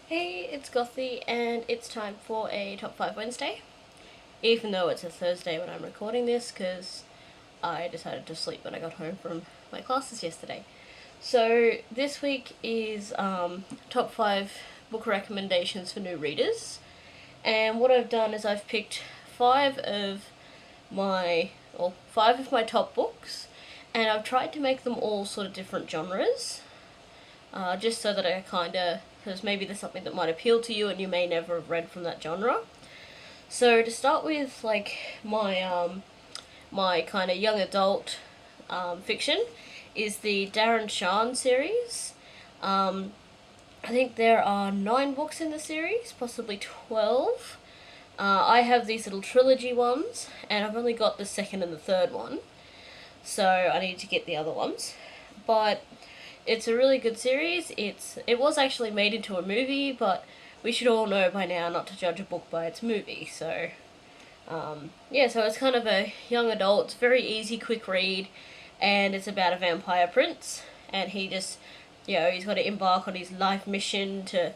Hey, it's Gothy, and it's time for a Top 5 Wednesday. Even though it's a Thursday when I'm recording this, because I decided to sleep when I got home from my classes yesterday. So, this week is Top 5 book recommendations for new readers. And what I've done is I've picked five of my top books, and I've tried to make them all sort of different genres. Just so that I because maybe there's something that might appeal to you and you may never have read from that genre. So to start with, my kind of young adult fiction is the Darren Shan series. I think there are 9 books in the series, possibly 12. I have these little trilogy ones, and I've only got the second and the third one, so I need to get the other ones. But it's a really good series. It was actually made into a movie, but we should all know by now not to judge a book by its movie. So, so it's kind of a young adult. It's a very easy, quick read, and it's about a vampire prince, and he just, he's got to embark on his life mission to,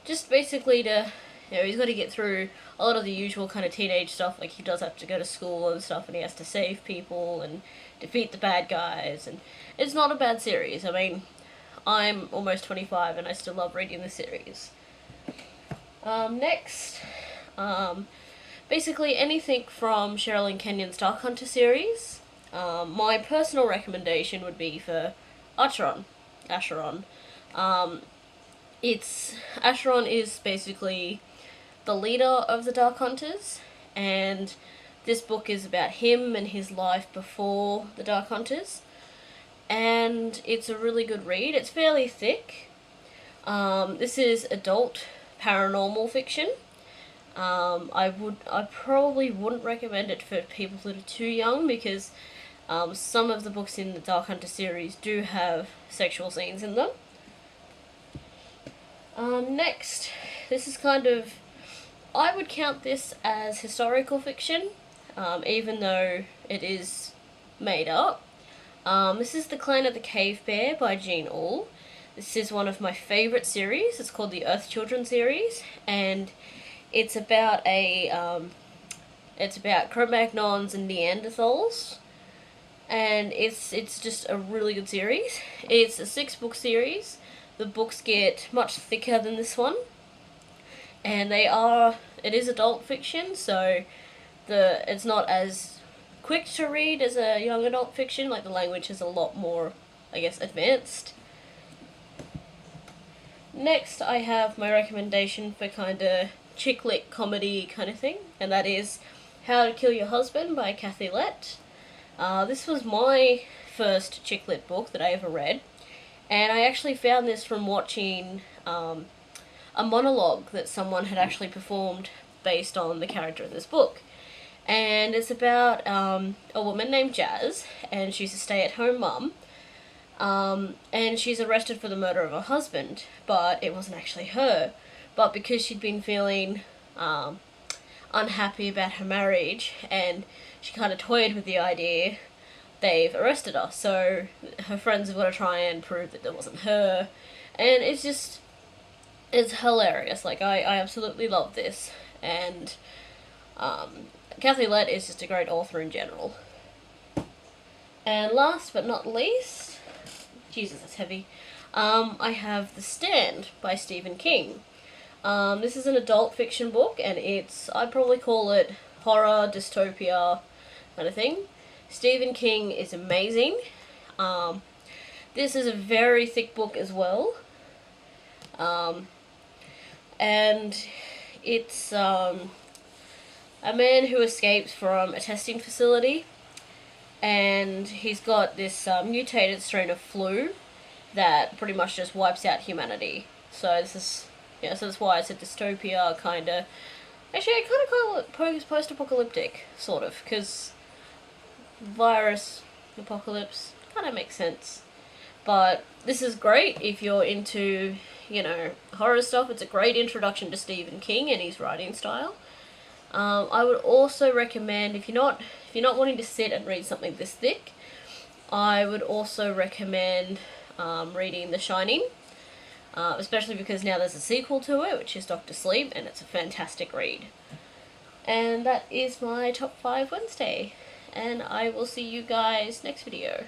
just basically to, he's got to get through a lot of the usual kind of teenage stuff, like he does have to go to school and stuff, and he has to save people and defeat the bad guys, and it's not a bad series. I mean, I'm almost 25 and I still love reading the series. Next, basically anything from Sherilyn Kenyon's Dark Hunter series. My personal recommendation would be for Acheron. Acheron is basically the leader of the Dark Hunters, and this book is about him and his life before the Dark Hunters, and it's a really good read. It's fairly thick. This is adult paranormal fiction. I probably wouldn't recommend it for people that are too young, because some of the books in the Dark Hunter series do have sexual scenes in them. Next, this is I would count this as historical fiction, even though it is made up. This is The Clan of the Cave Bear by Jean Auel. This is one of my favourite series. It's called the Earth Children series, and it's about Cro-Magnons and Neanderthals, and it's just a really good series. It's a 6-book series. The books get much thicker than this one, and it is adult fiction, so it's not as quick to read as a young adult fiction. Like, the language is a lot more, advanced. Next, I have my recommendation for kind of chick lit comedy kind of thing, and that is How to Kill Your Husband by Kathy Lett. This was my first chick lit book that I ever read, and I actually found this from watching a monologue that someone had actually performed based on the character in this book. And it's about a woman named Jazz, and she's a stay-at-home mum, and she's arrested for the murder of her husband, but it wasn't actually her. But because she'd been feeling unhappy about her marriage, and she kind of toyed with the idea, they've arrested her. So her friends have got to try and prove that it wasn't her, and it's hilarious. Like, I absolutely love this, and Kathy Lett is just a great author in general. And last but not least, Jesus, that's heavy, I have The Stand by Stephen King. This is an adult fiction book, and I'd probably call it horror, dystopia kind of thing. Stephen King is amazing. This is a very thick book as well. And it's a man who escapes from a testing facility, and he's got this mutated strain of flu that pretty much just wipes out humanity. So this is, so that's why it's a dystopia kind of. Actually, I kind of call it post-apocalyptic, sort of, because virus apocalypse kind of makes sense. But this is great if you're into, horror stuff. It's a great introduction to Stephen King and his writing style. I would also recommend, if you're not wanting to sit and read something this thick, I would also recommend reading The Shining. especially because now there's a sequel to it, which is Doctor Sleep, and it's a fantastic read. And that is my top 5 Wednesday, and I will see you guys next video.